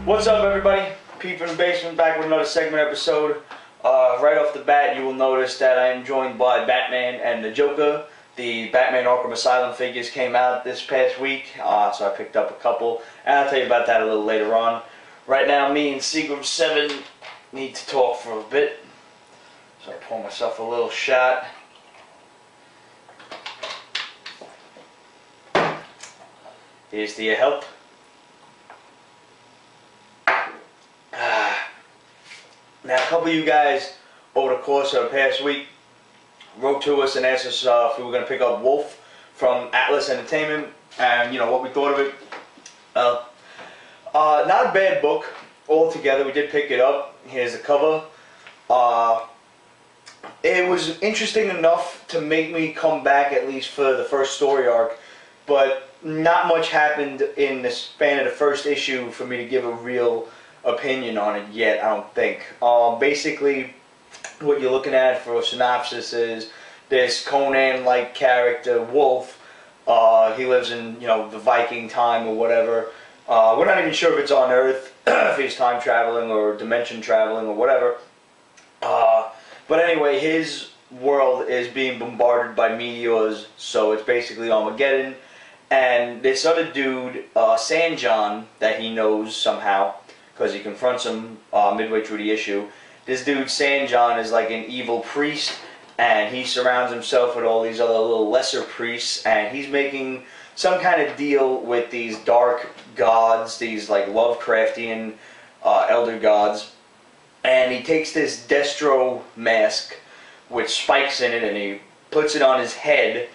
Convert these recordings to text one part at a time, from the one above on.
What's up, everybody? Pete from the basement, back with another segment episode. Right off the bat, you will notice that I am joined by Batman and the Joker. The Batman Arkham Asylum figures came out this past week, so I picked up a couple, and I'll tell you about that a little later on. Right now, me and Seagram 7 need to talk for a bit, so I pour myself a little shot. Here's to your health. Now, a couple of you guys over the course of the past week wrote to us and asked us if we were going to pick up Wulf from Atlas Entertainment, and you know what we thought of it. Not a bad book altogether. We did pick it up. Here's the cover. It was interesting enough to make me come back at least for the first story arc, but not much happened in the span of the first issue for me to give a real opinion on it yet, I don't think. Basically, what you're looking at for a synopsis is this Conan-like character, Wulf. He lives in, you know, the Viking time or whatever. We're not even sure if it's on Earth, if he's time traveling or dimension traveling or whatever. But anyway, his world is being bombarded by meteors, so it's basically Armageddon. And this other dude, Sanjon, that he knows somehow, because he confronts him midway through the issue. This dude, Sanjon, is like an evil priest, and he surrounds himself with all these other little lesser priests, and he's making some kind of deal with these dark gods, these like Lovecraftian elder gods. And he takes this Destro mask with spikes in it, and he puts it on his head,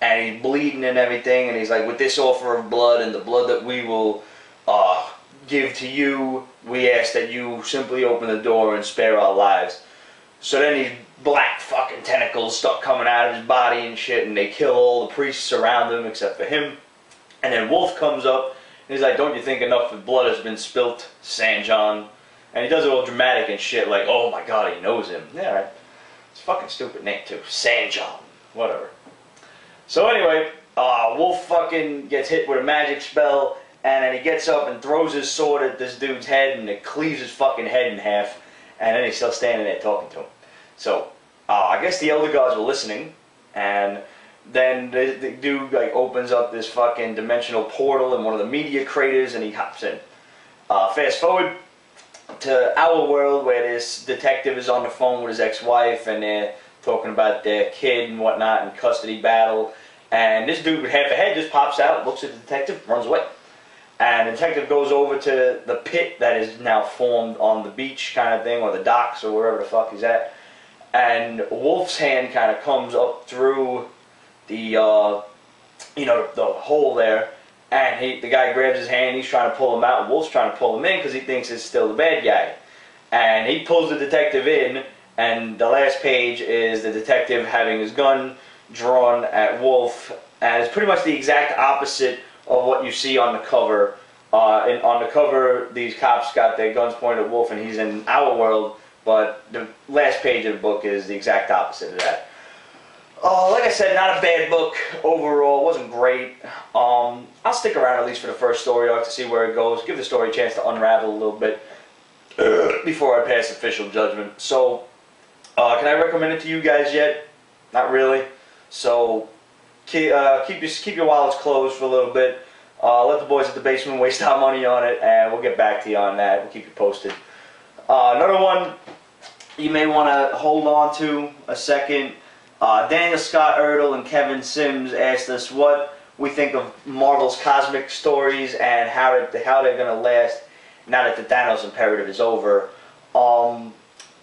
and he's bleeding and everything, and he's like, with this offer of blood and the blood that we will give to you, we ask that you simply open the door and spare our lives. So then these black fucking tentacles start coming out of his body and shit, and they kill all the priests around him except for him. And then Wulf comes up, and he's like, don't you think enough of blood has been spilt, Sanjon? And he does it all dramatic and shit, like, oh my god, he knows him. Yeah, right. It's a fucking stupid name too, Sanjon. Whatever. So anyway, Wulf fucking gets hit with a magic spell, and then he gets up and throws his sword at this dude's head, and it cleaves his fucking head in half, and then he's still standing there talking to him. So, I guess the Elder Gods were listening, and then the dude like opens up this fucking dimensional portal in one of the media craters, and he hops in. Fast forward to our world, where this detective is on the phone with his ex-wife, and they're talking about their kid and whatnot, and custody battle, and this dude with half a head just pops out, looks at the detective, runs away. And the detective goes over to the pit that is now formed on the beach kind of thing, or the docks, or wherever the fuck he's at. And Wulf's hand kind of comes up through the, you know, the hole there. And the guy grabs his hand, he's trying to pull him out, and Wulf's trying to pull him in because he thinks it's still the bad guy. And he pulls the detective in, and the last page is the detective having his gun drawn at Wulf. And it's pretty much the exact opposite of what you see on the cover. On the cover, these cops got their guns pointed at Wulf, and he's in our world, but the last page of the book is the exact opposite of that. Like I said, not a bad book overall. It wasn't great. I'll stick around at least for the first story arc to see where it goes, give the story a chance to unravel a little bit before I pass official judgment. So, can I recommend it to you guys yet? Not really. So, keep your wallets closed for a little bit. Let the boys at the basement waste our money on it, and we'll get back to you on that. We'll keep you posted. Another one you may want to hold on to a second. Daniel Scott Erdl and Kevin Sims asked us what we think of Marvel's cosmic stories and how they're going to last now that the Thanos imperative is over.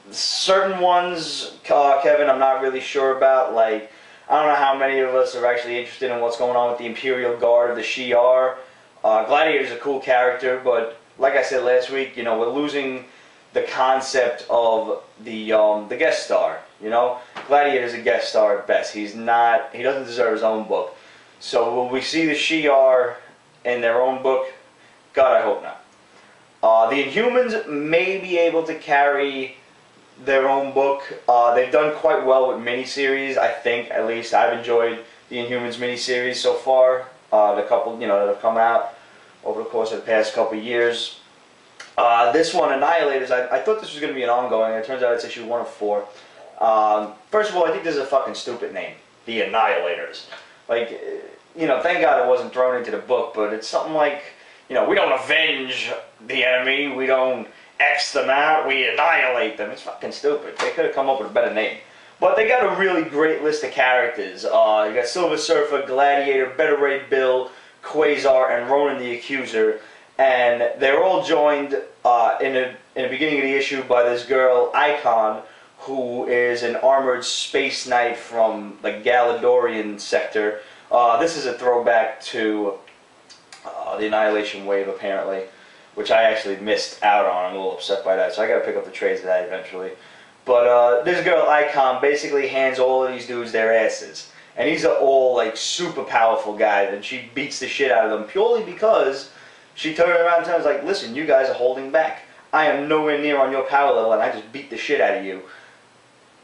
Certain ones, Kevin, I'm not really sure about. Like, I don't know how many of us are actually interested in what's going on with the Imperial Guard of the Shi'ar. Gladiator's a cool character, but like I said last week, you know, we're losing the concept of the guest star. You know, Gladiator's a guest star at best. He doesn't deserve his own book. So will we see the Shi'ar in their own book? God, I hope not. The Inhumans may be able to carry their own book. They've done quite well with miniseries, I think, at least. I've enjoyed the Inhumans miniseries so far. The couple, you know, that have come out over the course of the past couple of years. This one, Annihilators, I thought this was going to be an ongoing, and it turns out it's issue 1 of 4. First of all, I think this is a fucking stupid name. The Annihilators. Like, thank God it wasn't thrown into the book, but it's something like, we don't avenge the enemy, we don't X them out, we annihilate them. It's fucking stupid. They could have come up with a better name. But they got a really great list of characters. You got Silver Surfer, Gladiator, Better Ray Bill, Quasar, and Ronan the Accuser. And they're all joined in the beginning of the issue by this girl, Icon, who is an armored space knight from the Galadorian sector. This is a throwback to the Annihilation Wave, apparently, which I actually missed out on. I'm a little upset by that, so I gotta pick up the trades of that eventually. But this girl, Icon, basically hands all of these dudes their asses. And these are all, like, super powerful guys, and she beats the shit out of them purely because she turned around and was like, listen, you guys are holding back. I am nowhere near on your power level, and I just beat the shit out of you.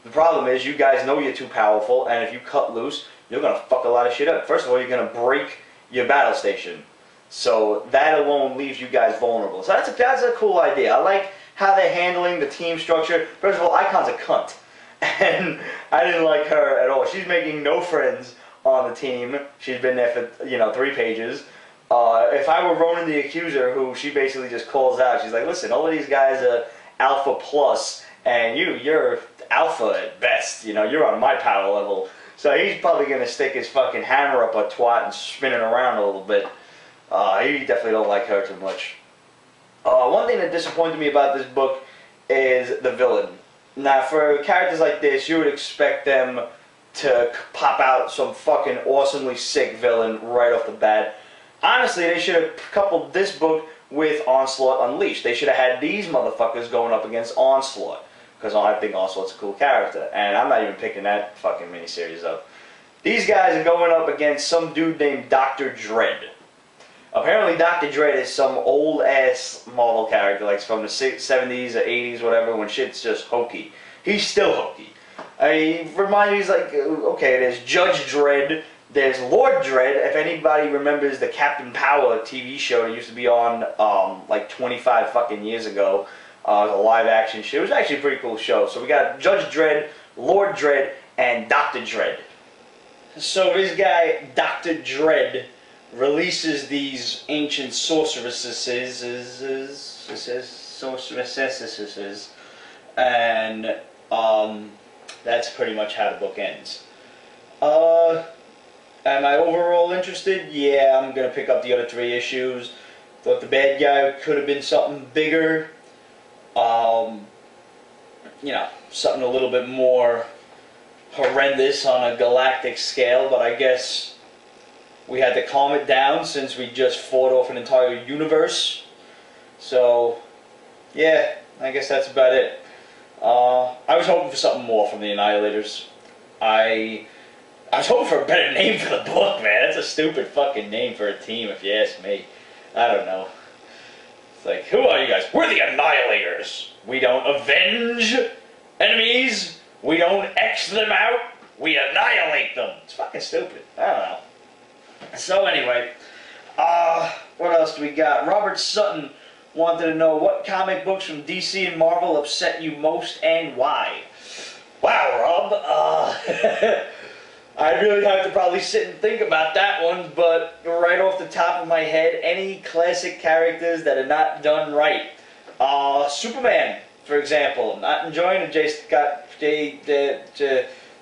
The problem is, you guys know you're too powerful, and if you cut loose, you're going to fuck a lot of shit up. First of all, you're going to break your battle station. So that alone leaves you guys vulnerable. So that's a cool idea. I like how they're handling the team structure. First of all, Icon's a cunt. And I didn't like her at all. She's making no friends on the team. She's been there for, 3 pages. If I were Ronan the Accuser, who she basically just calls out, she's like, listen, all of these guys are alpha plus, and you're alpha at best. You're on my power level. So he's probably going to stick his fucking hammer up a twat and spin it around a little bit. He definitely don't like her too much. One thing that disappointed me about this book is the villain. Now, for characters like this, you would expect them to pop out some fucking awesomely sick villain right off the bat. Honestly, they should have coupled this book with Onslaught Unleashed. They should have had these motherfuckers going up against Onslaught. Because I think Onslaught's a cool character. And I'm not even picking that fucking miniseries up. These guys are going up against some dude named Dr. Dread. Apparently Dr. Dread is some old-ass Marvel character, like from the 70s or 80s, whatever, when shit's just hokey. He's still hokey. He reminds me, he's like, okay, there's Judge Dredd, there's Lord Dredd. If anybody remembers the Captain Power TV show that used to be on, like 25 fucking years ago, it was a live-action show. It was actually a pretty cool show. So we got Judge Dredd, Lord Dredd, and Dr. Dredd. So this guy, Dr. Dredd, releases these ancient sorceresses, and that's pretty much how the book ends. Am I overall interested? Yeah, I'm gonna pick up the other 3 issues. Thought the bad guy could have been something bigger, something a little bit more horrendous on a galactic scale, but I guess we had to calm it down since we just fought off an entire universe. So, yeah, I guess that's about it. I was hoping for something more from the Annihilators. I was hoping for a better name for the book, man. That's a stupid fucking name for a team, if you ask me. I don't know. It's like, who are you guys? We're the Annihilators. We don't avenge enemies. We don't X them out. We annihilate them. It's fucking stupid. I don't know. So anyway, what else do we got? Robert Sutton wanted to know what comic books from DC and Marvel upset you most and why. Wow, Rob. I really have to probably sit and think about that one, but right off the top of my head, any classic characters that are not done right. Superman, for example. Not enjoying the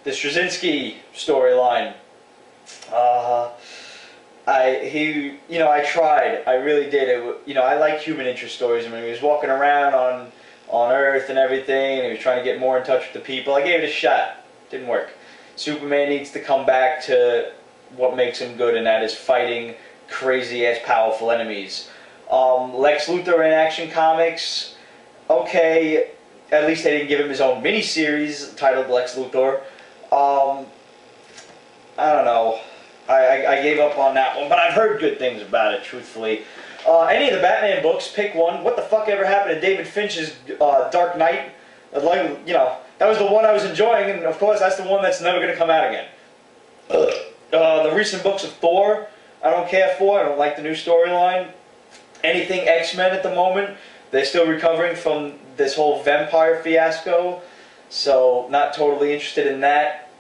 Straczynski storyline. I tried. I really did. I like human interest stories. I mean, he was walking around on Earth and everything, and he was trying to get more in touch with the people. I gave it a shot. Didn't work. Superman needs to come back to what makes him good, and that is fighting crazy-ass powerful enemies. Lex Luthor in Action Comics, okay, at least they didn't give him his own miniseries titled Lex Luthor. I don't know. I gave up on that one, but I've heard good things about it, truthfully. Any of the Batman books, pick one. What the fuck ever happened to David Finch's Dark Knight? That was the one I was enjoying, and of course that's the one that's never going to come out again. The recent books of Thor, I don't care for. I don't like the new storyline. Anything X-Men at the moment, They're still recovering from this whole vampire fiasco, so not totally interested in that.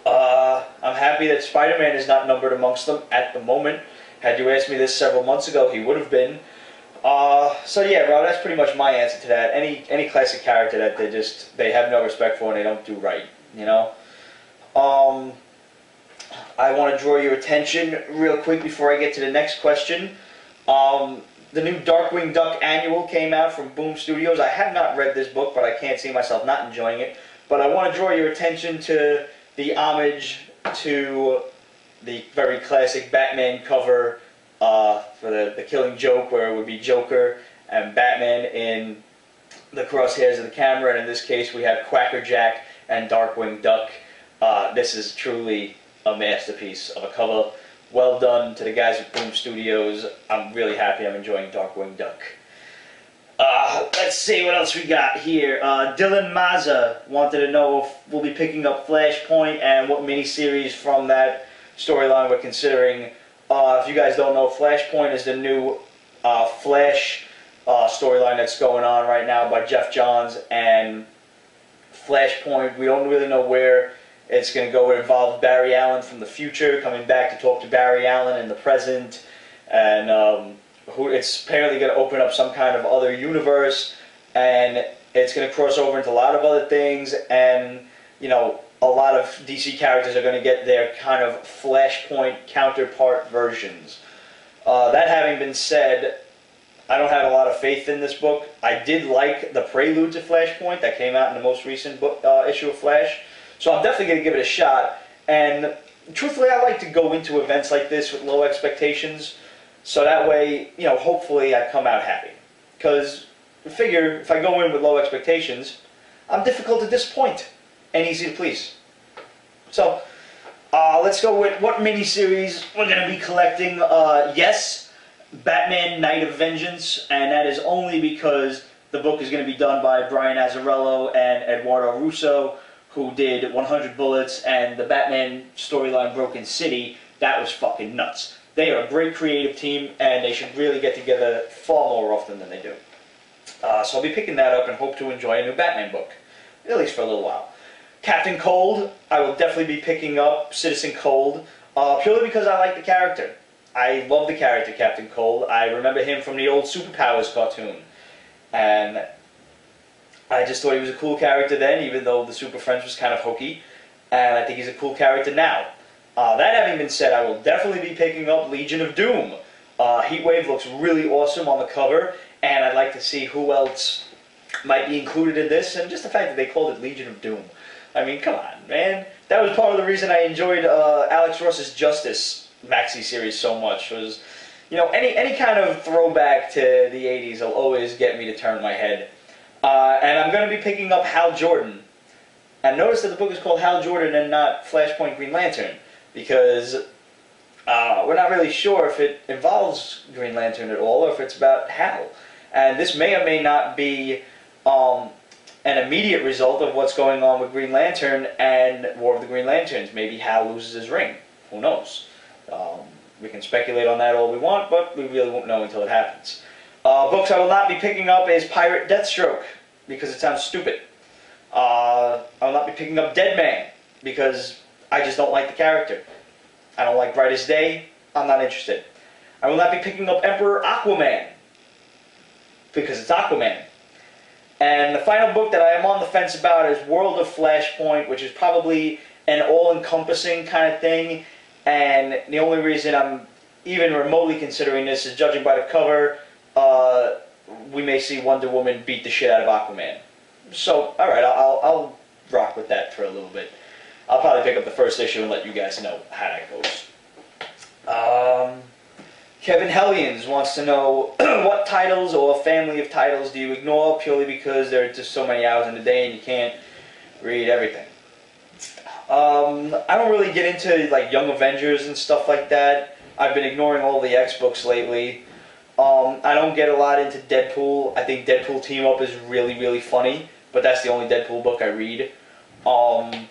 I'm happy that Spider-Man is not numbered amongst them at the moment. Had you asked me this several months ago, he would have been. So yeah, Rob, that's pretty much my answer to that. Any classic character that they have no respect for and they don't do right, you know? I want to draw your attention real quick before I get to the next question. The new Darkwing Duck Annual came out from Boom Studios. I have not read this book, but I can't see myself not enjoying it. But I want to draw your attention to the homage to the very classic Batman cover for the Killing Joke, where it would be Joker and Batman in the crosshairs of the camera. And in this case, we have Quacker Jack and Darkwing Duck. This is truly a masterpiece of a cover. Well done to the guys at Boom Studios. I'm really happy. I'm enjoying Darkwing Duck. Let's see what else we got here. Dylan Mazza wanted to know if we'll be picking up Flashpoint and what miniseries from that storyline we're considering. If you guys don't know, Flashpoint is the new Flash storyline that's going on right now by Jeff Johns. And Flashpoint, we don't really know where it's going to go. It involves Barry Allen from the future coming back to talk to Barry Allen in the present. And it's apparently going to open up some kind of other universe. And it's going to cross over into a lot of other things. And, you know, a lot of DC characters are going to get their kind of Flashpoint counterpart versions. That having been said, I don't have a lot of faith in this book. I did like the prelude to Flashpoint that came out in the most recent book, issue of Flash. So I'm definitely going to give it a shot. And truthfully, I like to go into events like this with low expectations. So that way, you know, hopefully I come out happy. Because I figure if I go in with low expectations, I'm difficult to disappoint and easy to please. So let's go with what miniseries we're going to be collecting. Yes, Batman Night of Vengeance, and that is only because the book is going to be done by Brian Azzarello and Eduardo Russo, who did 100 Bullets and the Batman storyline Broken City. That was fucking nuts. They are a great creative team, and they should really get together far more often than they do. So I'll be picking that up and hope to enjoy a new Batman book, at least for a little while. Captain Cold, I will definitely be picking up Citizen Cold, purely because I like the character. I love the character Captain Cold. I remember him from the old Superpowers cartoon. And I just thought he was a cool character then, even though the Super Friends was kind of hokey. And I think he's a cool character now. That having been said, I will definitely be picking up Legion of Doom. Heatwave looks really awesome on the cover, and I'd like to see who else might be included in this, and just the fact that they called it Legion of Doom. I mean, come on, man. That was part of the reason I enjoyed Alex Ross's Justice maxi series so much, was, you know, any kind of throwback to the 80s will always get me to turn my head. And I'm going to be picking up Hal Jordan. And notice that the book is called Hal Jordan and not Flashpoint Green Lantern, because we're not really sure if it involves Green Lantern at all, or if it's about Hal. And this may or may not be an immediate result of what's going on with Green Lantern and War of the Green Lanterns. Maybe Hal loses his ring. Who knows? We can speculate on that all we want, but we really won't know until it happens. Books I will not be picking up is Pirate Deathstroke, because it sounds stupid. I will not be picking up Dead Man, because I just don't like the character. I don't like Brightest Day. I'm not interested. I will not be picking up Emperor Aquaman, because it's Aquaman. And the final book that I am on the fence about is World of Flashpoint, which is probably an all-encompassing kind of thing. And the only reason I'm even remotely considering this is, judging by the cover, we may see Wonder Woman beat the shit out of Aquaman. So, alright, I'll rock with that for a little bit. I'll probably pick up the first issue and let you guys know how that goes. Kevin Hellions wants to know, what titles or family of titles do you ignore purely because there are just so many hours in the day and you can't read everything? I don't really get into like Young Avengers and stuff like that. I've been ignoring all the X books lately. I don't get a lot into Deadpool. I think Deadpool Team Up is really, really funny, but that's the only Deadpool book I read. God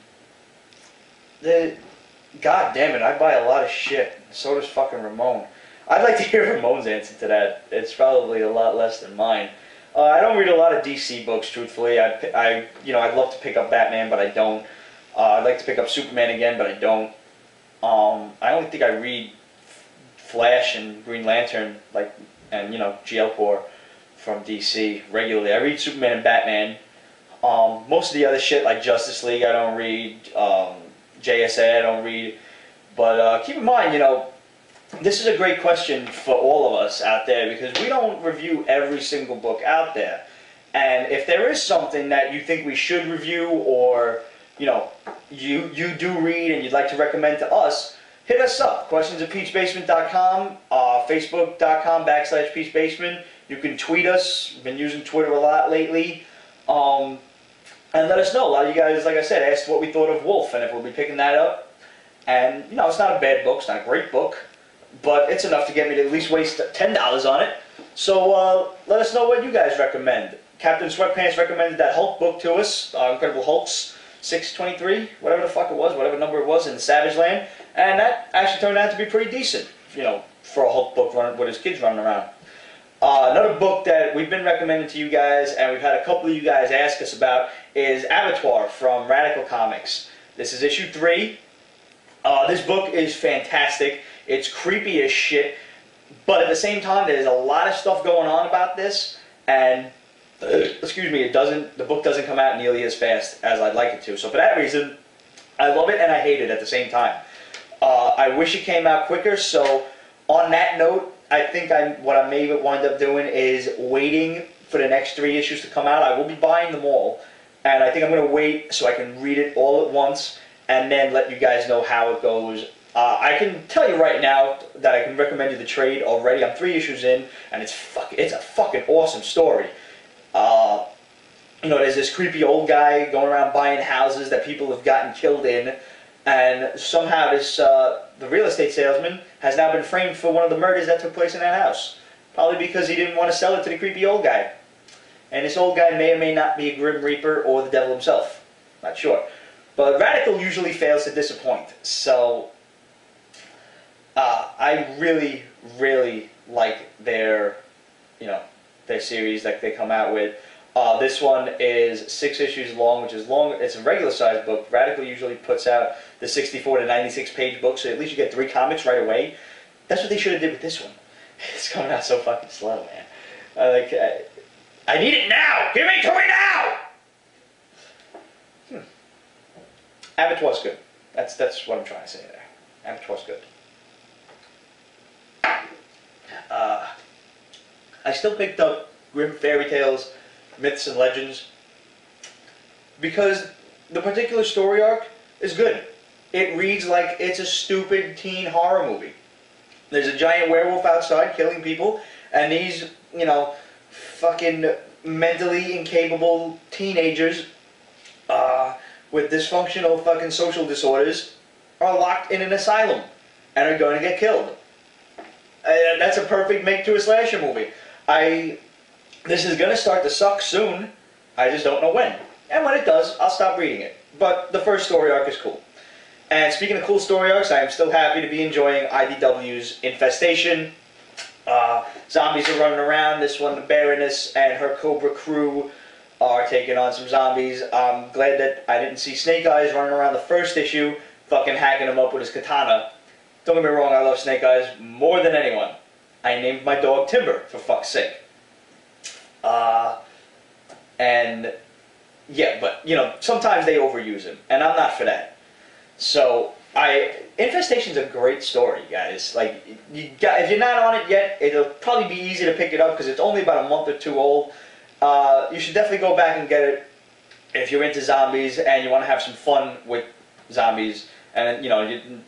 damn it, I buy a lot of shit. So does fucking Ramon. I'd like to hear Ramon's answer to that. It's probably a lot less than mine. I don't read a lot of DC books, truthfully. I'd love to pick up Batman, but I don't. I'd like to pick up Superman again, but I don't. I only think I read Flash and Green Lantern, and GL Corps from DC regularly. I read Superman and Batman. Most of the other shit, like Justice League, I don't read. JSA, I don't read. But keep in mind, this is a great question for all of us out there, because we don't review every single book out there. And if there is something that you think we should review, or you do read and you'd like to recommend to us, hit us up. questions@peachbasement.com, facebook.com/peachbasement. You can tweet us. Been using Twitter a lot lately. And let us know. A lot of you guys, like I said, asked what we thought of Wulf, and if we'll be picking that up. And, it's not a bad book. It's not a great book. But it's enough to get me to at least waste $10 on it. So let us know what you guys recommend. Captain Sweatpants recommended that Hulk book to us, Incredible Hulks 623, whatever the fuck it was, whatever number it was, in Savage Land. And that actually turned out to be pretty decent, for a Hulk book with his kids running around. Another book that we've been recommending to you guys, and we've had a couple of you guys ask us about, is Abattoir from Radical Comics. This is issue 3. This book is fantastic. It's creepy as shit, but at the same time, there's a lot of stuff going on about this, and excuse me, the book doesn't come out nearly as fast as I'd like it to. So for that reason, I love it and I hate it at the same time. I wish it came out quicker. So on that note, I think what I may wind up doing is waiting for the next 3 issues to come out. I will be buying them all, and I think I'm going to wait so I can read it all at once and then let you guys know how it goes. I can tell you right now that I can recommend you the trade already. I'm 3 issues in, and it's a fucking awesome story. There's this creepy old guy going around buying houses that people have gotten killed in, and somehow the real estate salesman has now been framed for one of the murders that took place in that house. Probably because he didn't want to sell it to the creepy old guy. And this old guy may or may not be a Grim Reaper or the devil himself. Not sure. But Radical usually fails to disappoint. So I really, really like their series that they come out with. This one is 6 issues long, which is long. It's a regular size book. Radical usually puts out the 64 to 96 page book, so at least you get 3 comics right away. That's what they should have did with this one. It's coming out so fucking slow, man. I need it now. Give it to me now. Abattoir's good. That's what I'm trying to say there. Abattoir's good. I still picked up Grimm Fairy Tales, Myths and Legends, because the particular story arc is good. It reads like it's a stupid teen horror movie. There's a giant werewolf outside killing people, and these, fucking mentally incapable teenagers with dysfunctional fucking social disorders are locked in an asylum and are going to get killed. That's a perfect make to a slasher movie. This is going to start to suck soon. I just don't know when. And when it does, I'll stop reading it. But the first story arc is cool. And speaking of cool story arcs, I am still happy to be enjoying IDW's Infestation. Zombies are running around. This one, the Baroness and her Cobra crew are taking on some zombies. I'm glad that I didn't see Snake Eyes running around the first issue, fucking hacking them up with his katana. Don't get me wrong, I love Snake Eyes more than anyone. I named my dog Timber, for fuck's sake. And yeah, but sometimes they overuse him, and I'm not for that. So Infestation's a great story, guys. If you're not on it yet, it'll probably be easy to pick it up because it's only about a month or 2 old. You should definitely go back and get it if you're into zombies and you want to have some fun with zombies, and you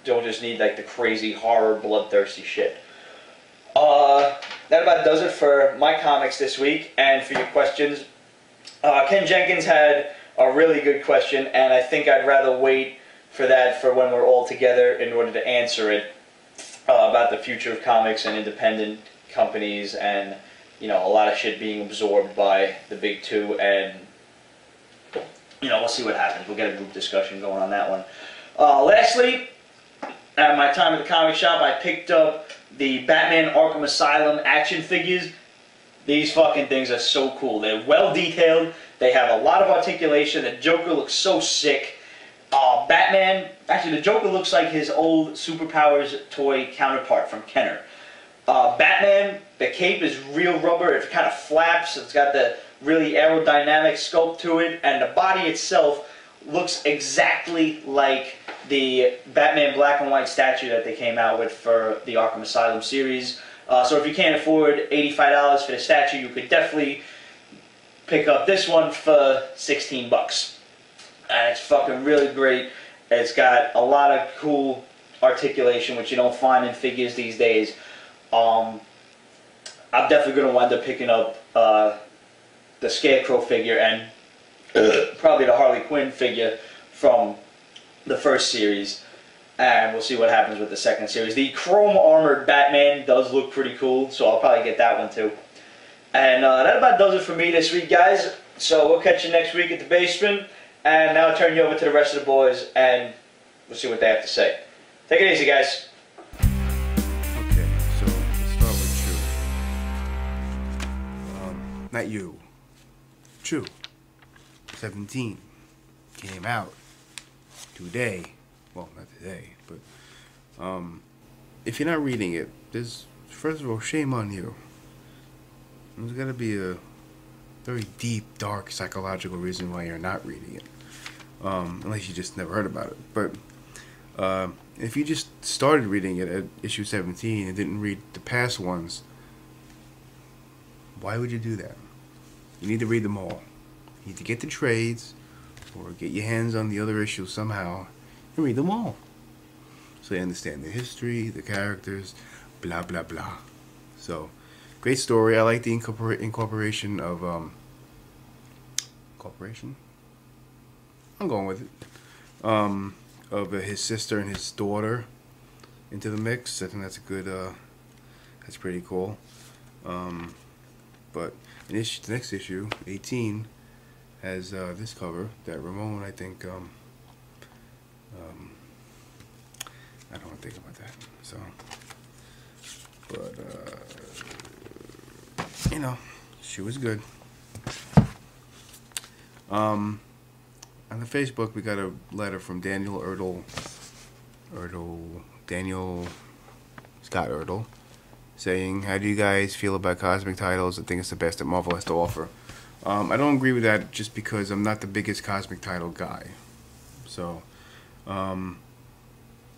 don't just need the crazy horror bloodthirsty shit. That about does it for my comics this week and for your questions. Ken Jenkins had a really good question, and I think I'd rather wait for that for when we're all together in order to answer it, about the future of comics and independent companies, and a lot of shit being absorbed by the big 2, and we'll see what happens. We'll get a group discussion going on that one. Lastly, at my time at the comic shop, I picked up the Batman Arkham Asylum action figures. These fucking things are so cool. They're well detailed. They have a lot of articulation. The Joker looks so sick. Batman, actually the Joker looks like his old Superpowers toy counterpart from Kenner. Batman, the cape is real rubber. It kind of flaps. It's got the really aerodynamic sculpt to it. And the body itself looks exactly like the Batman black and white statue that they came out with for the Arkham Asylum series. So if you can't afford $85 for the statue, you could definitely pick up this one for 16 bucks. And it's fucking really great. It's got a lot of cool articulation, which you don't find in figures these days. I'm definitely going to wind up picking up the Scarecrow figure and probably the Harley Quinn figure from the first series. And we'll see what happens with the second series. The chrome armored Batman does look pretty cool, so I'll probably get that one too. And that about does it for me this week, guys. So we'll catch you next week at the basement. And now I'll turn you over to the rest of the boys, and we'll see what they have to say. Take it easy, guys. Okay, so let's start with True. Not you. True. 17 came out today. Well, not today, but if you're not reading it, there's, first of all, shame on you. There's got to be a very deep, dark, psychological reason why you're not reading it, unless you just never heard about it. But if you just started reading it at issue 17 and didn't read the past ones, why would you do that? You need to read them all. You need to get the trades or get your hands on the other issues somehow and read them all, so you understand the history, the characters, blah blah blah. So, great story. I like the incorporation of incorporation. I'm going with it. Of his sister and his daughter into the mix. I think that's a good. That's pretty cool. But in the next issue, 18, has this cover that Ramon, I think. I don't want to think about that. So, but you know, she was good. On the Facebook, we got a letter from Daniel Daniel Scott Ertl, saying, "How do you guys feel about cosmic titles? I think it's the best that Marvel has to offer." I don't agree with that, just because I'm not the biggest cosmic title guy. So,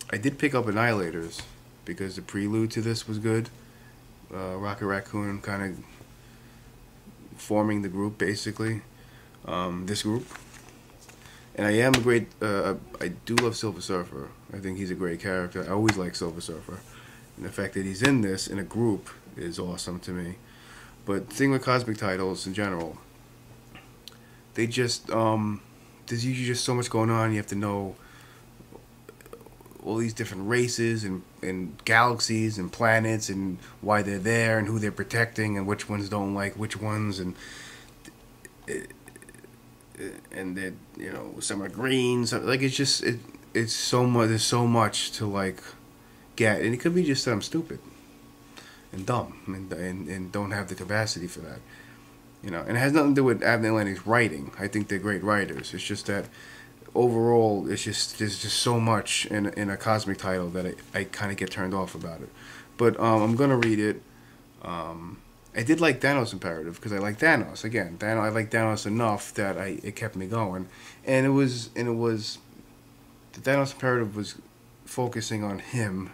I did pick up Annihilators because the prelude to this was good. Rocket Raccoon kind of forming the group, basically. This group. And I am a great, I do love Silver Surfer. I think he's a great character. I always like Silver Surfer. And the fact that he's in this, in a group, is awesome to me. But the thing with cosmic titles in general, they just, there's usually just so much going on. You have to know all these different races and galaxies and planets and why they're there and who they're protecting and which ones don't like which ones, and that, you know, some are green, so, like, it's just it's so much. There's so much to like get, and it could be just that I'm stupid and dumb and don't have the capacity for that, you know. And it has nothing to do with Abnett Lanting's writing. I think they're great writers. It's just that overall, it's just there's just so much in a cosmic title that I kind of get turned off about it. But I'm gonna read it. I did like Thanos Imperative because I like Thanos. Again, I like Thanos enough that it kept me going. And it was the Thanos Imperative was focusing on him,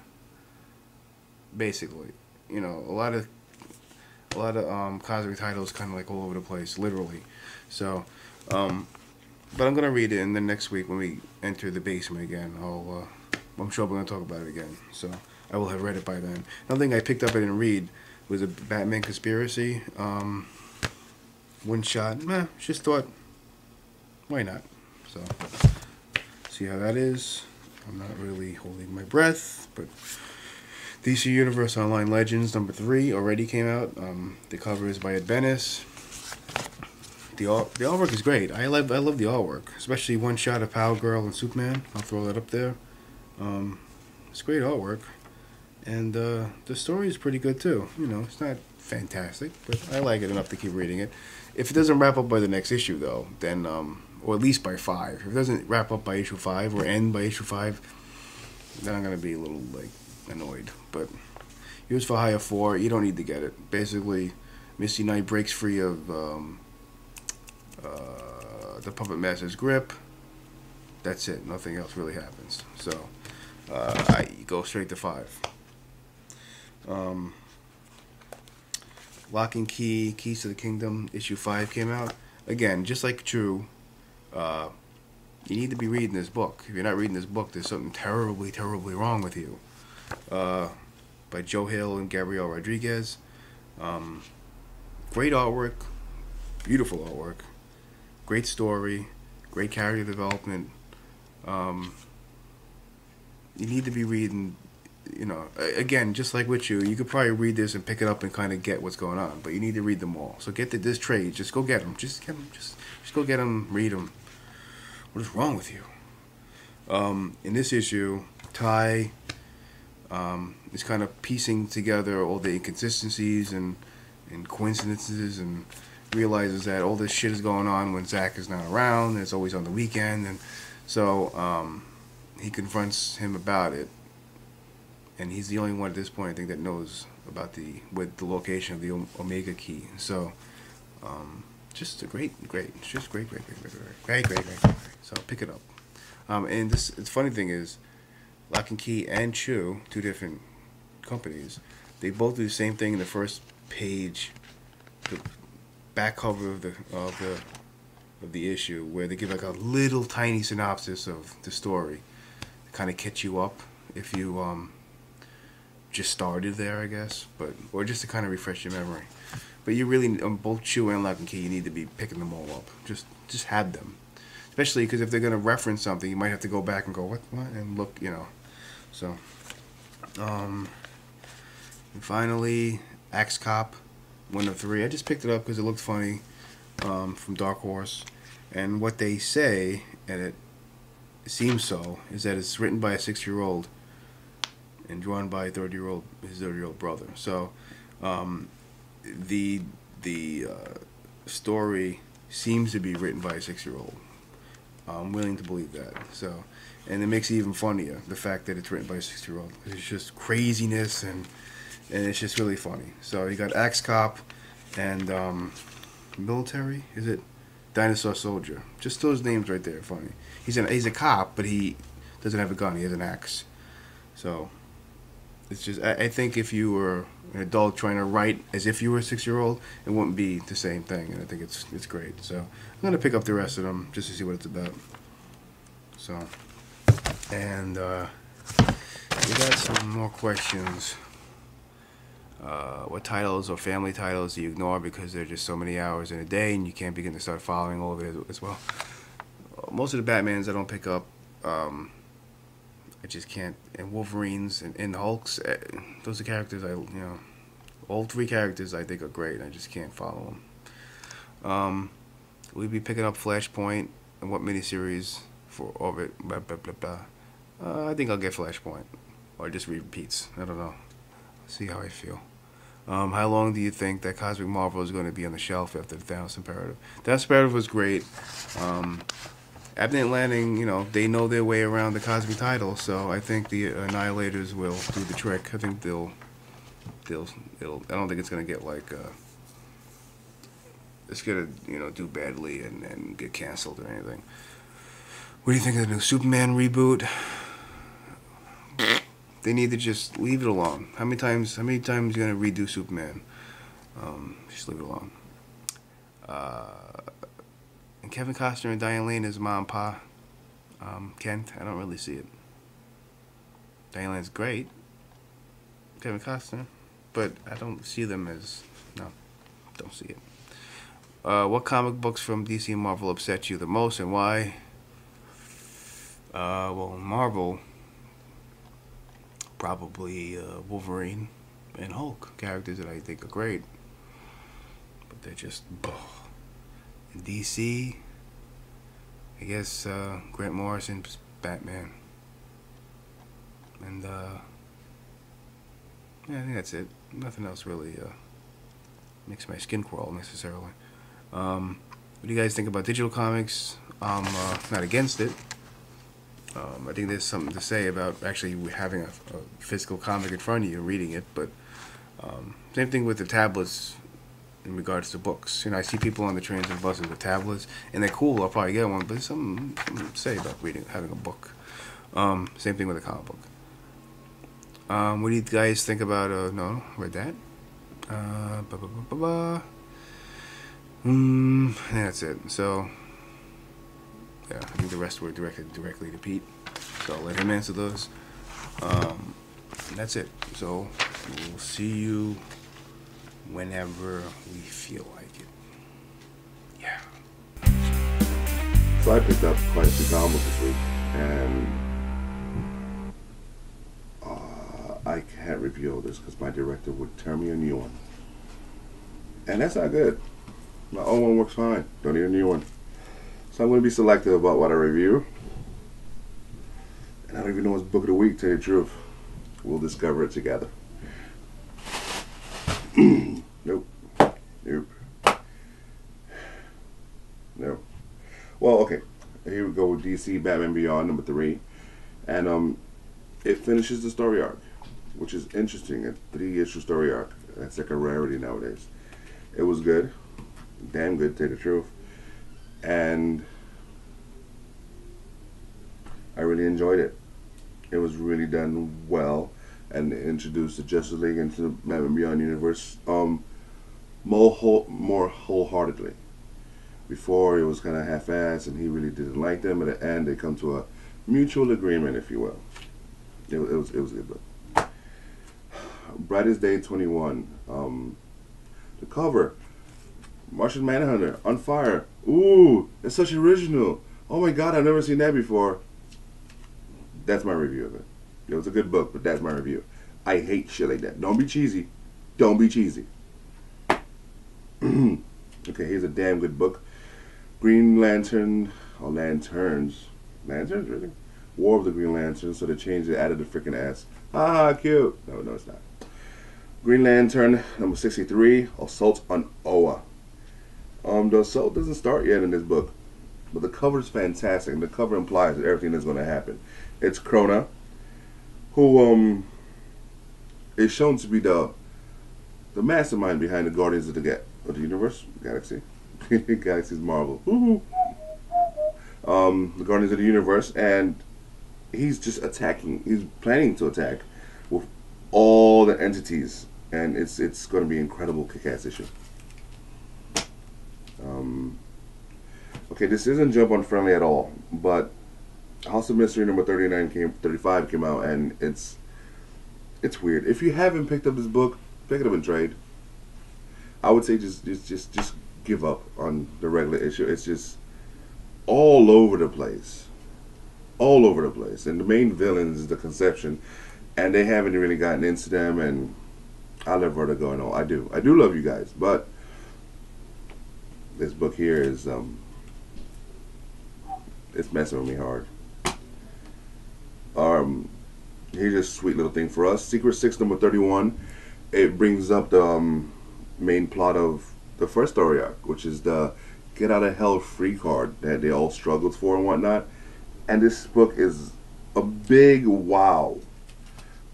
basically. You know, a lot of cosmic titles kind of like all over the place, literally. So, but I'm gonna read it, and then next week when we enter the basement again, I'm sure we're gonna talk about it again. So I will have read it by then. Another thing I picked up I didn't read was a Batman Conspiracy. One shot. Just thought, why not? So see how that is. I'm not really holding my breath, but DC Universe Online Legends #3 already came out. The cover is by Ed Benes. The artwork is great. I love the artwork, especially one shot of Power Girl and Superman. I'll throw that up there. It's great artwork, and the story is pretty good too. You know, it's not fantastic, but I like it enough to keep reading it. If it doesn't wrap up by the next issue, though, then or at least by 5. If it doesn't wrap up by issue 5 or end by issue 5, then I'm gonna be a little like annoyed. But Heroes for Hire 4, you don't need to get it. Basically, Misty Knight breaks free of the Puppet Master's grip. That's it. Nothing else really happens. So I go straight to 5. Lock and Key, Keys to the Kingdom, issue 5 came out. Again, just like True, you need to be reading this book. If you're not reading this book, there's something terribly, terribly wrong with you. By Joe Hill and Gabriel Rodriguez. Great artwork, beautiful artwork, great story, great character development. You need to be reading, you know, again, just like with you could probably read this and pick it up and kind of get what's going on, but you need to read them all. So get this trade, just go get them, just get them, just go get them, read them. What is wrong with you? In this issue, Ty is kind of piecing together all the inconsistencies and coincidences, and realizes that all this shit is going on when Zach is not around. It's always on the weekend, and so he confronts him about it. And he's the only one at this point, I think, that knows about the location of the Omega Key. So, just a great. It's just great. So pick it up. And the funny thing is, Lock and Key and Chew, 2 different companies, they both do the same thing in the first page, the back cover of the issue, where they give like a little tiny synopsis of the story, to kind of catch you up if you just started there, I guess, or just to kind of refresh your memory. But you really, on both Chew and Lock and Key, you need to be picking them all up. Just have them, especially because if they're gonna reference something, you might have to go back and go what, and look, you know. So, and finally, Axe Cop, 1 of 3. I just picked it up because it looked funny, from Dark Horse, and what they say, and it seems so, is that it's written by a 6-year-old and drawn by his 30-year-old brother. So, the story seems to be written by a 6-year-old. I'm willing to believe that. So, and it makes it even funnier, the fact that it's written by a 6-year-old. It's just craziness, and it's just really funny. So you got Axe Cop and Military, is it? Dinosaur Soldier. Just those names right there, funny. He's a cop, but he doesn't have a gun. He has an axe. So it's just, I think if you were an adult trying to write as if you were a 6-year-old, it wouldn't be the same thing, and I think it's great. So I'm gonna pick up the rest of them just to see what it's about. So, and we got some more questions. What titles or family titles do you ignore because there are just so many hours in a day and you can't begin to start following all of it as well? Most of the Batmans I don't pick up. I just can't. And Wolverines and Hulks, those are characters all 3 characters I think are great. I just can't follow them. We'll be picking up Flashpoint and what miniseries for Orbit. Blah, blah, blah, blah. I think I'll get Flashpoint, or just repeats. I don't know. See how I feel. How long do you think that Cosmic Marvel is going to be on the shelf after the Thanos Imperative? Thanos Imperative was great. Abnett Landing, they know their way around the Cosmic title, so I think the Annihilators will do the trick. I think I don't think it's going to get like, it's going to, do badly and get canceled or anything. What do you think of the new Superman reboot? They need to just leave it alone. How many times are you gonna redo Superman? Just leave it alone. And Kevin Costner and Diane Lane as Mom and Pa. Kent, I don't really see it. Diane Lane's great. Kevin Costner, but I don't see them as, no, don't see it. What comic books from DC and Marvel upset you the most, and why? Well, Marvel, probably Wolverine and Hulk, characters that I think are great, but they're just, in DC, I guess Grant Morrison's Batman, and yeah, I think that's it. Nothing else really makes my skin crawl necessarily. What do you guys think about digital comics? I'm not against it. I think there's something to say about actually having a physical comic in front of you and reading it, but same thing with the tablets in regards to books. You know, I see people on the trains and buses with tablets, and they're cool. I'll probably get one, but there's something to say about having a book. Same thing with a comic book. What do you guys think about? No, read that. That's it. So, yeah, I think the rest were directly to Pete. So I'll let him answer those. That's it. So we'll see you whenever we feel like it. Yeah. So I picked up quite a few comic books this week, and I can't review this because my director would turn me a new one. And that's not good. My old one works fine. Don't need a new one. So I'm going to be selective about what I review. And I don't even know what's book of the week, to tell you the truth. We'll discover it together. Nope. Nope. No. Well, okay. Here we go with DC Batman Beyond #3. And it finishes the story arc, which is interesting. A 3-issue story arc. That's like a rarity nowadays. It was good. Damn good, to tell you the truth. And I really enjoyed it. It was really done well, and introduced the Justice League into the Batman Beyond universe more wholeheartedly. Before, it was kind of half-assed, and he really didn't like them. At the end, they come to a mutual agreement, if you will. It was a good book. Brightest Day 21. The cover, Martian Manhunter on fire. Ooh, it's such original. Oh my God, I've never seen that before. That's my review of it. It was a good book, but that's my review. I hate shit like that. Don't be cheesy. Don't be cheesy. Okay, here's a damn good book. Green Lantern, or Lanterns. Lanterns, really? War of the Green Lanterns, so they changed it, added the freaking S. Ah, cute. No, it's not. Green Lantern, #63, Assault on Oa. The assault doesn't start yet in this book, but the cover's fantastic, and the cover implies that everything is going to happen. It's Krona, who is shown to be the mastermind behind the Guardians of the Universe, Galaxy. Galaxy's Marvel. The Guardians of the Universe, and he's just attacking. He's planning to attack with all the entities, and it's going to be an incredible kick-ass issue. Okay, this isn't jump on friendly at all, but House of Mystery #35 came out, and it's weird. If you haven't picked up this book, pick it up in trade. I would say just give up on the regular issue. It's just all over the place. All over the place. And the main villains is the Conception, and they haven't really gotten into them, and I love Vertigo and all. I do love you guys, but this book here is it's messing with me hard. Here's a sweet little thing for us. Secret 6 #31. It brings up the main plot of the first story arc, which is the get out of hell free card that they all struggled for and whatnot. And this book is a big wow.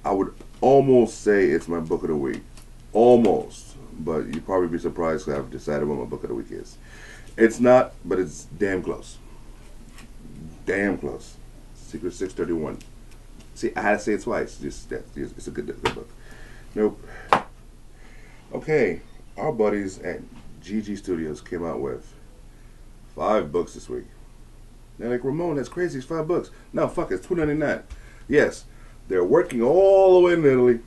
I would almost say it's my book of the week. Almost. But you'd probably be surprised because I've decided what my book of the week is. It's not, but it's damn close. Damn close. Secret 631. See, I had to say it twice. It's a good book. Nope. Okay, our buddies at GG Studios came out with 5 books this week. They're like, Ramon, that's crazy. It's 5 books. No, fuck it. It's $2.99. Yes, they're working all the way in Italy,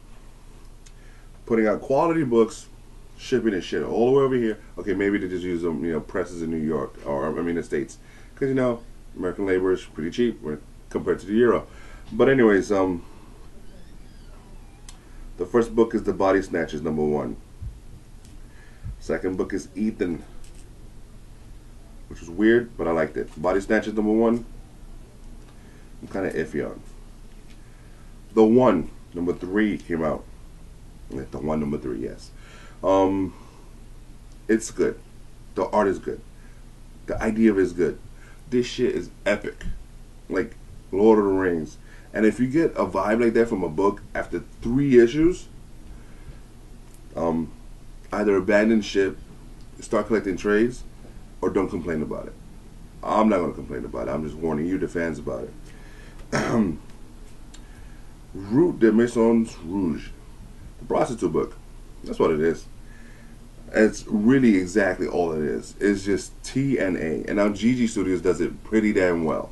putting out quality books, shipping and shit all the way over here. Okay, maybe they just use them, presses in New York, or the States, because American labor is pretty cheap compared to the euro. But anyways, the first book is the Bodysnatchers #1. Second book is Ethan, which was weird, but I liked it. Bodysnatchers #1, I'm kind of iffy on. The One #3 came out. The One #3, yes. It's good. The art is good. The idea of it is good. This shit is epic. Like Lord of the Rings. And if you get a vibe like that from a book after 3 issues, either abandon ship, start collecting trades, or don't complain about it. I'm not going to complain about it. I'm just warning you, the fans, about it. Route de Maisons Rouges. The prostitute book. That's what it is. It's really exactly all it is. It's just T and A. And now GG Studios does it pretty damn well.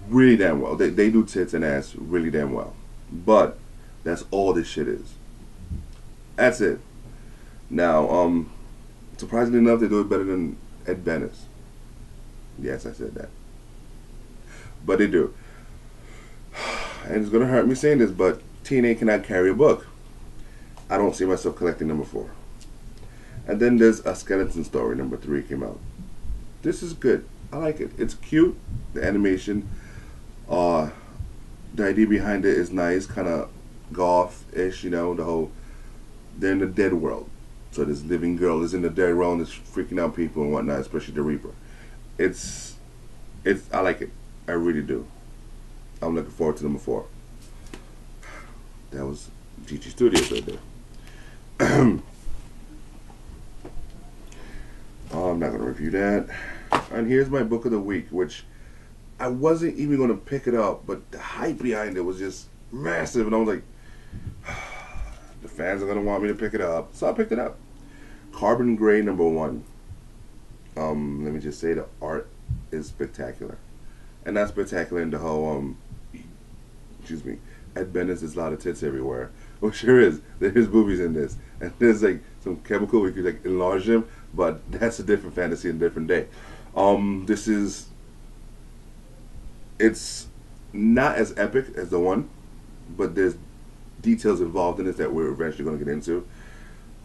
Really damn well. They do tits and ass really damn well. But that's all this shit is. That's it. Now, surprisingly enough, they do it better than Ed Bennis. Yes, I said that. But they do. And it's going to hurt me saying this, but TNA cannot carry a book. I don't see myself collecting number 4. And then there's A Skeleton Story, number 3 came out. This is good. I like it. It's cute. The animation, the idea behind it is nice, kind of goth-ish, you know, the whole, they're in the dead world. So this living girl is in the dead world and is freaking out people and whatnot, especially the Reaper. I like it. I really do. I'm looking forward to number 4. That was GG Studios right there. I'm not going to review that. And here's my book of the week, which I wasn't even going to pick it up, but the hype behind it was just massive. And I was like, the fans are going to want me to pick it up. So I picked it up. Carbon Gray, number 1. Let me just say the art is spectacular. And not spectacular in the whole, excuse me, Ed Bennis is a lot of tits everywhere. Well, sure is. There's boobies in this. And there's like some chemical where you could like enlarge them, but that's a different fantasy and a different day. It's not as epic as the one, but there's details involved in it that we're eventually going to get into.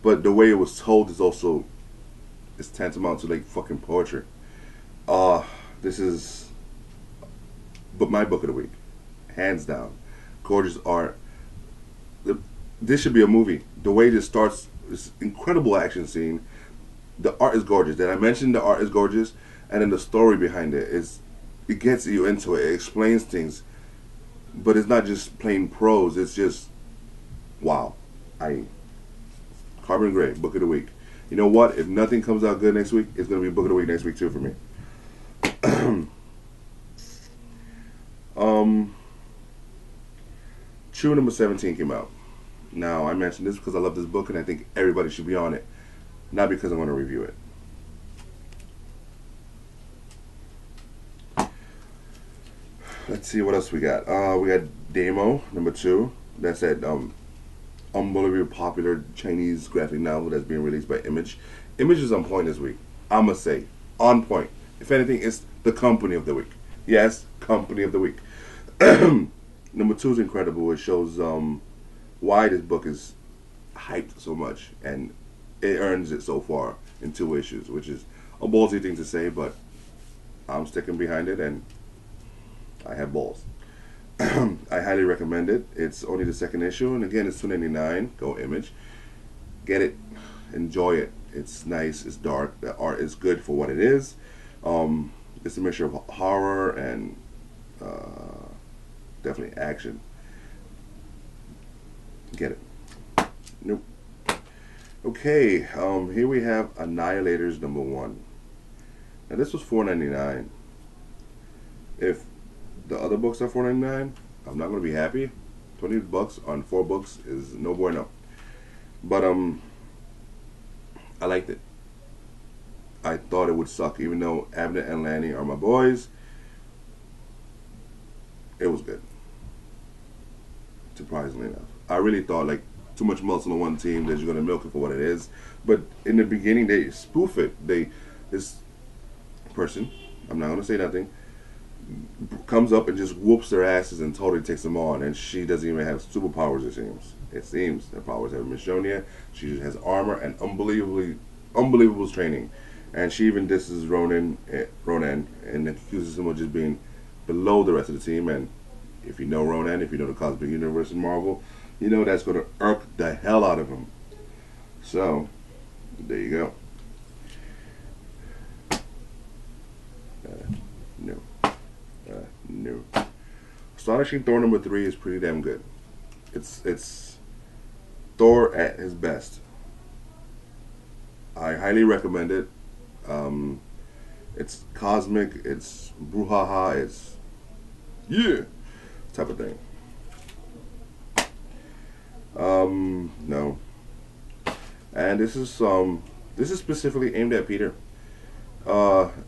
But the way it was told is also, it's tantamount to like fucking poetry. This is but my book of the week, hands down. Gorgeous art. This should be a movie. The way this starts, this incredible action scene. The art is gorgeous. Did I mention the art is gorgeous? And then the story behind it is, it gets you into it. It explains things, but it's not just plain prose. It's just, wow. Carbon Gray, book of the week. You know what? If nothing comes out good next week, it's gonna be book of the week next week too for me. Chew number 17 came out. Now, I mentioned this because I love this book and I think everybody should be on it. Not because I want to review it. Let's see what else we got. We got Daomu, number 2. That's that unbelievably popular Chinese graphic novel that's being released by Image. Image is on point this week. I must say, on point. If anything, it's the company of the week. Yes, company of the week. Number 2 is incredible. It shows why this book is hyped so much, and it earns it so far in 2 issues, which is a ballsy thing to say, but I'm sticking behind it, and I have balls. I highly recommend it. It's only the 2nd issue, and again, it's $2.99. Go Image. Get it. Enjoy it. It's nice. It's dark. The art is good for what it is. It's a mixture of horror and definitely action. Get it. Nope. Okay, here we have Annihilators number 1. Now this was $4.99. If the other books are $4.99, I'm not gonna be happy. $20 on 4 books is no bueno. But I liked it. I thought it would suck, even though Abner and Lanny are my boys. It was good. Surprisingly enough. I really thought like too much muscle on one team that you're gonna milk it for what it is. But in the beginning they spoof it. This person, I'm not gonna say nothing, comes up and just whoops their asses and totally takes them on, and she doesn't even have superpowers, it seems. It seems her powers haven't been shown yet. She just has armor and unbelievable training. And she even disses Ronan and accuses him of just being below the rest of the team. And if you know Ronan, if you know the Cosmic Universe in Marvel, you know that's going to irk the hell out of him. So, there you go. Astonishing Thor #3 is pretty damn good. It's Thor at his best. I highly recommend it. It's cosmic, it's brouhaha, it's yeah type of thing. No. And this is specifically aimed at Peter.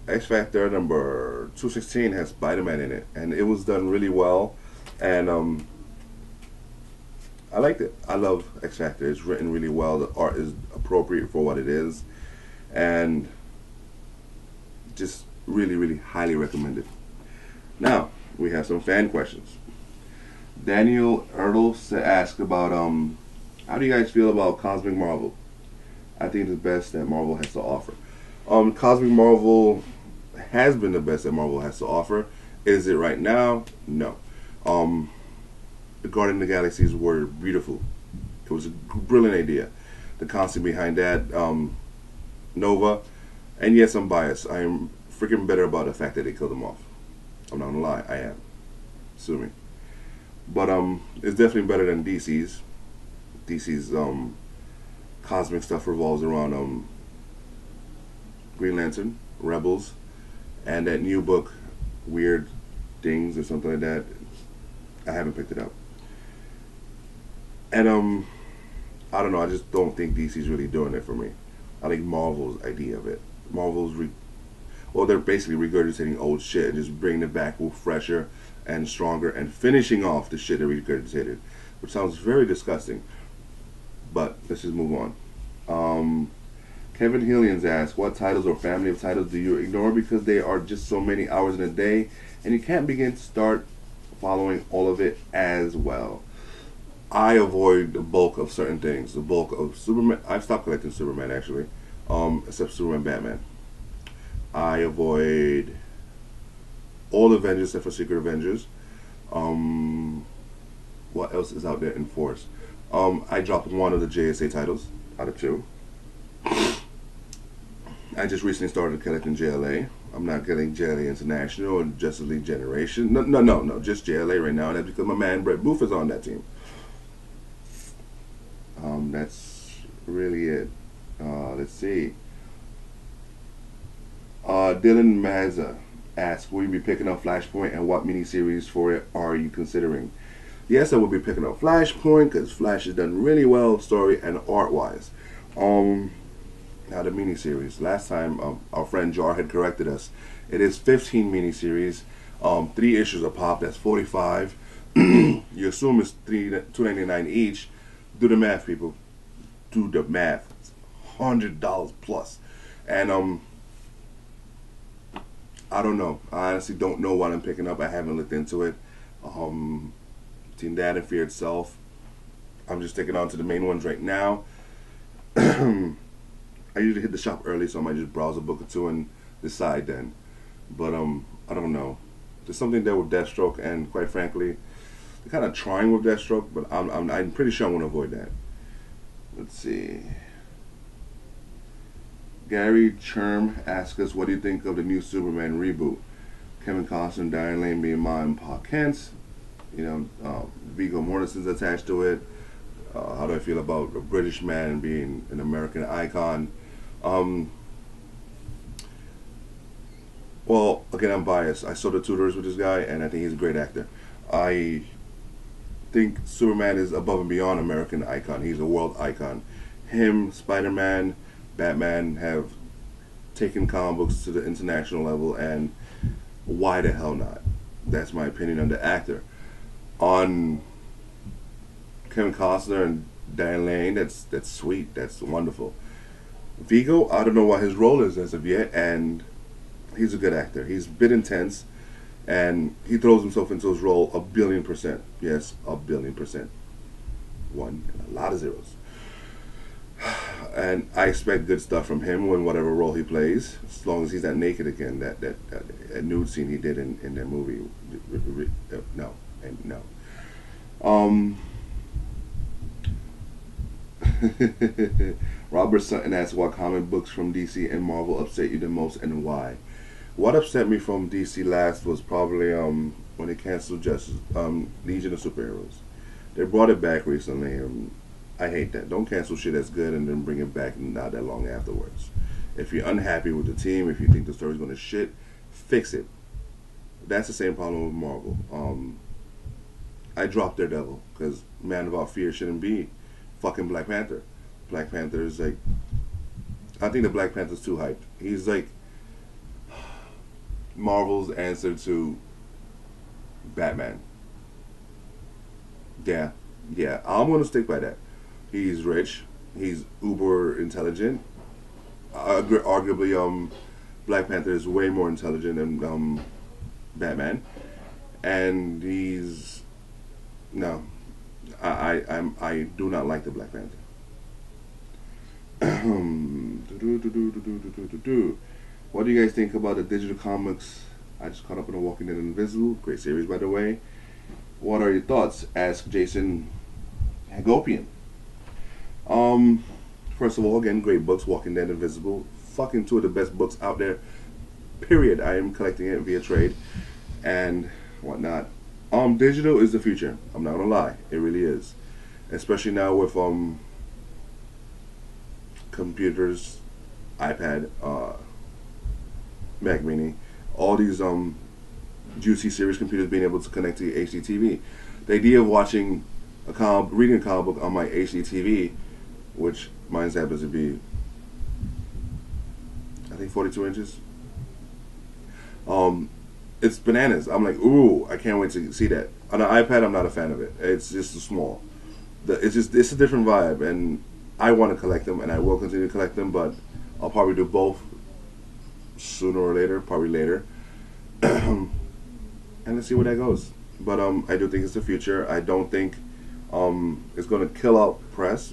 X Factor number 216 has Spider-Man in it, and it was done really well, and I liked it. I love X Factor. It's written really well. The art is appropriate for what it is, and just really, really highly recommended. Now we have some fan questions. Daniel Ertl asked about how do you guys feel about Cosmic Marvel? I think it's the best that Marvel has to offer. Cosmic Marvel has been the best that Marvel has to offer. Is it right now? No. The Guardian of the Galaxies were beautiful. It was a brilliant idea. The concept behind that, Nova, and yes, I'm biased. I am freaking bitter about the fact that they killed him off. I'm not gonna lie, I am. Sue me. But it's definitely better than DC's. DC's cosmic stuff revolves around Green Lantern, Rebels, and that new book, Weird Things or something like that. I haven't picked it up. And I don't know, I just don't think DC's really doing it for me. I like Marvel's idea of it. Marvel's they're basically regurgitating old shit and just bringing it back with fresher and stronger and finishing off the shit they regurgitated, which sounds very disgusting. But let's just move on. Kevin Hillians asks, what titles or family of titles do you ignore because they are just so many hours in a day and you can't begin to start following all of it as well? I avoid the bulk of certain things. The bulk of Superman. I've stopped collecting Superman actually, except Superman, Batman. I avoid all Avengers except for Secret Avengers. What else is out there in force? I dropped one of the JSA titles out of 2. I just recently started collecting JLA. I'm not getting JLA International or Justice League Generation. No, just JLA right now. And that's because my man Brett Booth is on that team. That's really it. Let's see. Dylan Mazza asks, will you be picking up Flashpoint and what miniseries for it are you considering? Yes, I will be picking up Flashpoint because Flash has done really well story and art-wise. Now the miniseries. Last time our friend Jar had corrected us. It is 15 miniseries, 3 issues a pop. That's 45. You assume it's $2.99 each. Do the math, people. Do the math. It's $100 plus. And I don't know. I honestly don't know what I'm picking up. I haven't looked into it. Team Dad and Fear itself. I'm just sticking on to the main ones right now. I usually hit the shop early, so I might just browse a book or two and decide then. But I don't know. There's something there with Deathstroke, and quite frankly, they're kind of trying with Deathstroke, but I'm pretty sure I'm going to avoid that. Let's see. Gary Cherm asks us, what do you think of the new Superman reboot? Kevin Costner, Diane Lane being Ma and Pa Kent. You know, Viggo Mortensen's attached to it. How do I feel about a British man being an American icon? Well, again, I'm biased. I saw The Tudors with this guy, and I think he's a great actor. I think Superman is above and beyond American icon. He's a world icon. Him, Spider-Man, Batman have taken comic books to the international level, and why the hell not? That's my opinion on the actor. On Kevin Costner and Diane Lane, that's sweet. That's wonderful. Viggo, I don't know what his role is as of yet, and he's a good actor. He's a bit intense, and he throws himself into his role 1,000,000,000%. Yes, 1,000,000,000%. One and a lot of zeros. And I expect good stuff from him in whatever role he plays, as long as he's not naked again. That nude scene he did in that movie, no and no. Robert Sutton asks what comic books from DC and Marvel upset you the most and why. What upset me from DC last was probably when they canceled Legion of Superheroes. They brought it back recently, and I hate that. Don't cancel shit that's good and then bring it back not that long afterwards. If you're unhappy with the team, if you think the story's gonna shit, fix it. That's the same problem with Marvel. I dropped Daredevil because Man Without Fear shouldn't be fucking Black Panther. Black Panther is like, I think the Black Panther's too hyped. He's like Marvel's answer to Batman. Yeah, I'm gonna stick by that. He's rich. He's uber intelligent. Arguably, Black Panther is way more intelligent than Batman, and he's no. I do not like the Black Panther. What do you guys think about the digital comics? I just caught up on The Walking Dead and Invisible. Great series, by the way. What are your thoughts? Ask Jason Hagopian. First of all, again, great books. Walking Dead and Invisible. Fucking two of the best books out there. Period. I am collecting it via trade and whatnot. Digital is the future. I'm not gonna lie. It really is. Especially now with computers, iPad, Mac Mini, all these juicy series computers being able to connect to your HDTV. The idea of watching reading a comic book on my HDTV, which mine happens to be, I think 42 inches. It's bananas. I'm like, ooh, I can't wait to see that. On an iPad, I'm not a fan of it. It's just too small. It's a different vibe, and I want to collect them, and I will continue to collect them, but I'll probably do both sooner or later, probably later. And let's see where that goes. But I do think it's the future. I don't think it's going to kill out press,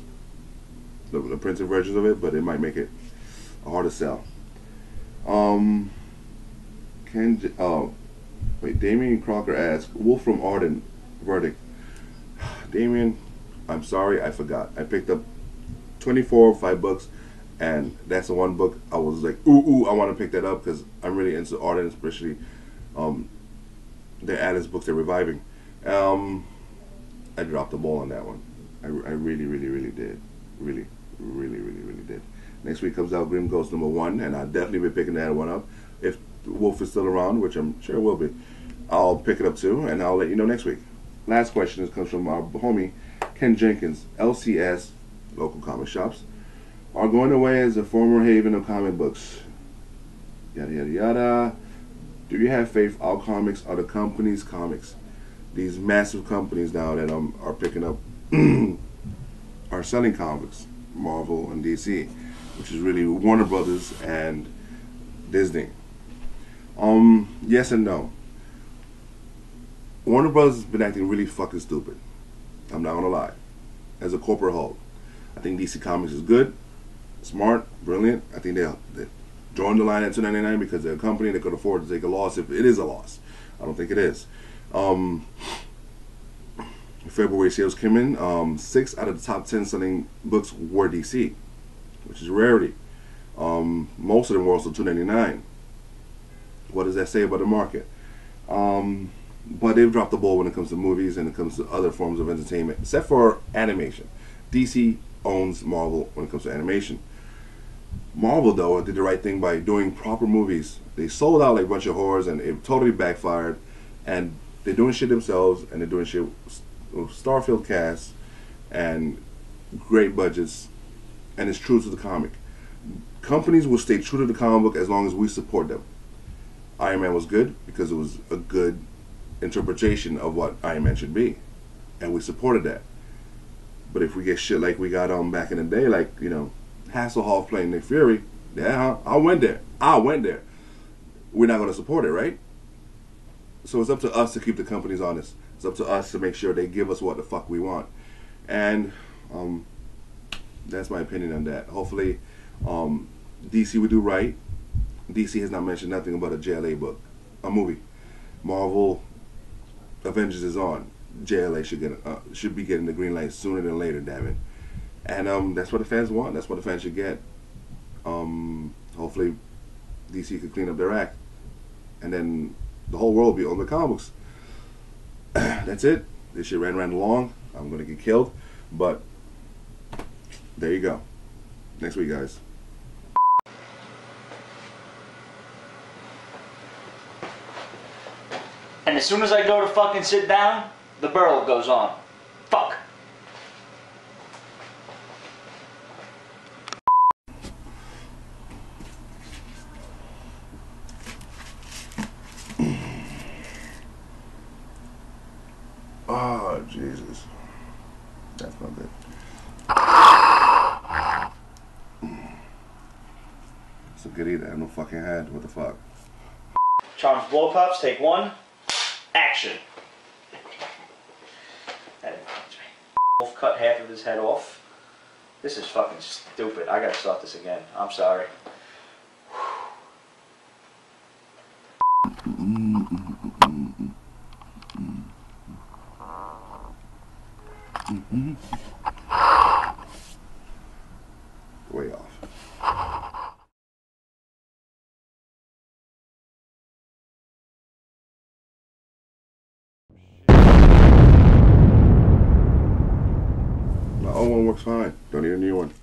the printed versions of it, but it might make it hard to sell. Damien Crocker asks, Wulf from Arden, verdict. Damien, I'm sorry, I forgot. I picked up 24 or 5 books, and that's the one book I was like, ooh, I want to pick that up because I'm really into Arden, especially their Alice books they're reviving. I dropped the ball on that one. I really did. Really did. Next week comes out Grimm Ghost #1, and I'll definitely be picking that one up. If Wulf is still around, which I'm sure it will be, I'll pick it up too, and I'll let you know next week. Last question comes from our homie Ken Jenkins. LCS, local comic shops, are going away as a former haven of comic books. Yada yada yada. Do you have faith our comics are the company's comics? These massive companies now that are picking up are selling comics, Marvel and DC, which is really Warner Brothers and Disney. Yes and no. Warner Brothers has been acting really fucking stupid. I'm not gonna lie. As a corporate whole, I think DC Comics is good, smart, brilliant. I think they're drawing the line at $2.99 because they're a company that could afford to take a loss if it is a loss. I don't think it is. February sales came in. 6 out of the top 10 selling books were DC, which is a rarity. Most of them were also $2.99. What does that say about the market? But they've dropped the ball when it comes to movies and it comes to other forms of entertainment, except for animation. DC owns Marvel when it comes to animation. Marvel, though, did the right thing by doing proper movies. They sold out like a bunch of whores, and it totally backfired. And they're doing shit themselves, and they're doing shit with star-filled casts and great budgets, and it's true to the comic. Companies will stay true to the comic book as long as we support them. Iron Man was good because it was a good interpretation of what Iron Man should be, and we supported that. But if we get shit like we got back in the day, like, you know, Hasselhoff playing Nick Fury, yeah, I went there. We're not going to support it, right? So it's up to us to keep the companies honest. It's up to us to make sure they give us what the fuck we want. And that's my opinion on that. Hopefully DC will do right. DC has not mentioned nothing about a JLA book, a movie. Marvel Avengers is on. JLA should be getting the green light sooner than later, damn it. And that's what the fans want. That's what the fans should get. Hopefully DC could clean up their act. and then the whole world will be on the comic books. That's it. This shit ran long. I'm gonna get killed, but there you go. Next week, guys. And as soon as I go to fucking sit down, the burl goes on. Fuck. Oh, Jesus. That's not good. It's a good eat. I have no fucking head. What the fuck? Charms blow pops, take one. Action. Wulf cut half of his head off. This is fucking stupid. I gotta start this again. I'm sorry. Way off. My old one works fine. Don't need a new one.